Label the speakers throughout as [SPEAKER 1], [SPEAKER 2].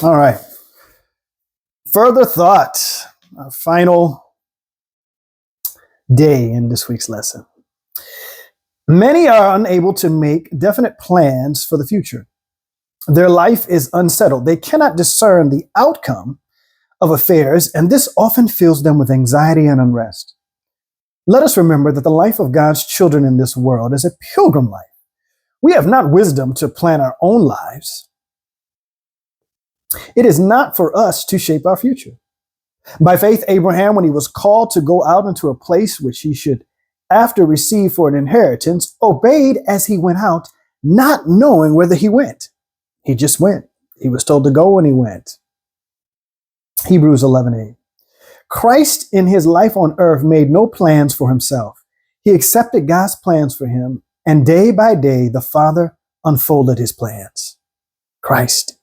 [SPEAKER 1] All right. Further thought, our final day in this week's lesson. Many are unable to make definite plans for the future. Their life is unsettled. They cannot discern the outcome of affairs, and this often fills them with anxiety and unrest. Let us remember that the life of God's children in this world is a pilgrim life. We have not wisdom to plan our own lives. It is not for us to shape our future. By faith, Abraham, when he was called to go out into a place which he should after receive for an inheritance, obeyed as he went out, not knowing whither he went. He just went. He was told to go and he went. Hebrews 11:8. Christ in his life on earth made no plans for himself. He accepted God's plans for him, and day by day the Father unfolded his plans. Christ,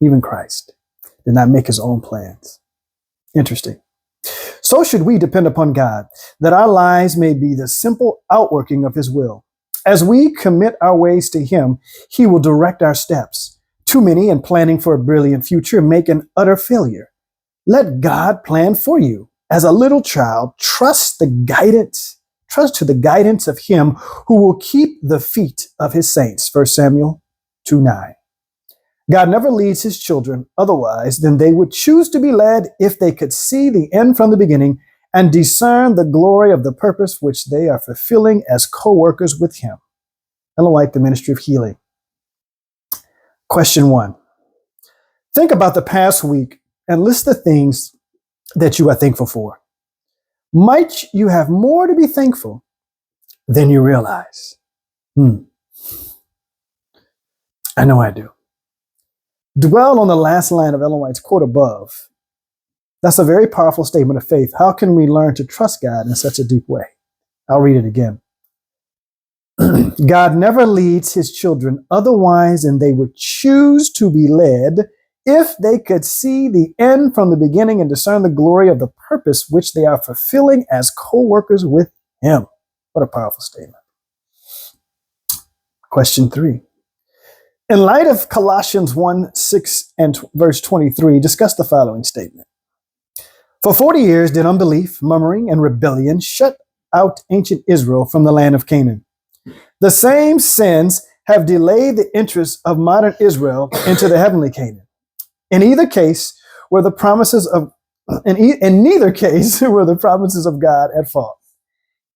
[SPEAKER 1] even Christ, did not make his own plans. Interesting. So should we depend upon God, that our lives may be the simple outworking of his will. As we commit our ways to him, he will direct our steps. Too many, in planning for a brilliant future, make an utter failure. Let God plan for you. As a little child, trust to the guidance of him who will keep the feet of his saints. 1 Samuel 2:9. God never leads his children otherwise than they would choose to be led if they could see the end from the beginning and discern the glory of the purpose which they are fulfilling as co-workers with him. Ellen White, The Ministry of Healing. Question 1. Think about the past week and list the things that you are thankful for. Might you have more to be thankful than you realize? I know I do. Dwell on the last line of Ellen White's quote above. That's a very powerful statement of faith. How can we learn to trust God in such a deep way? I'll read it again. God never leads his children otherwise than they would choose to be led if they could see the end from the beginning and discern the glory of the purpose which they are fulfilling as co-workers with him. What a powerful statement. Question 3. In light of Colossians 1:6 and verse 23, discuss the following statement. For 40 years did unbelief, murmuring, and rebellion shut out ancient Israel from the land of Canaan. The same sins have delayed the entrance of modern Israel into the heavenly Canaan. In neither case were the promises of God at fault.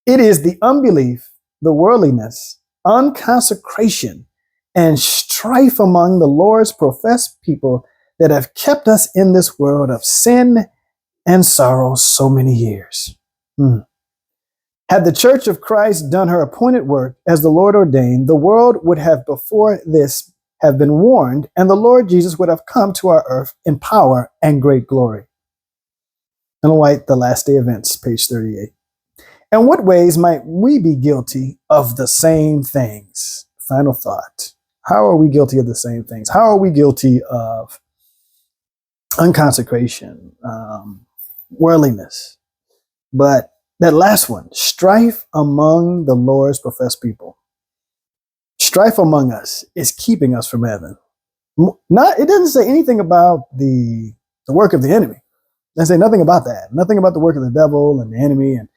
[SPEAKER 1] It is the unbelief, the worldliness, unconsecration, and strife among the Lord's professed people that have kept us in this world of sin and sorrow so many years. Had the Church of Christ done her appointed work as the Lord ordained, the world would have before this have been warned, and the Lord Jesus would have come to our earth in power and great glory. Ellen White, The Last Day Events, page 38. In what ways might we be guilty of the same things? Final thought. How are we guilty of the same things? How are we guilty of unconsecration, worldliness? But that last one, strife among the Lord's professed people. Strife among us is keeping us from heaven. It doesn't say anything about the work of the enemy. It doesn't say nothing about that. Nothing about the work of the devil and the enemy and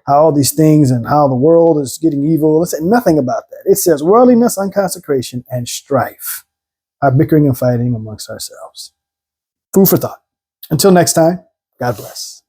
[SPEAKER 1] how all these things and how the world is getting evil. It says nothing about that. It says worldliness, unconsecration, and strife. Our bickering and fighting amongst ourselves. Food for thought. Until next time, God bless.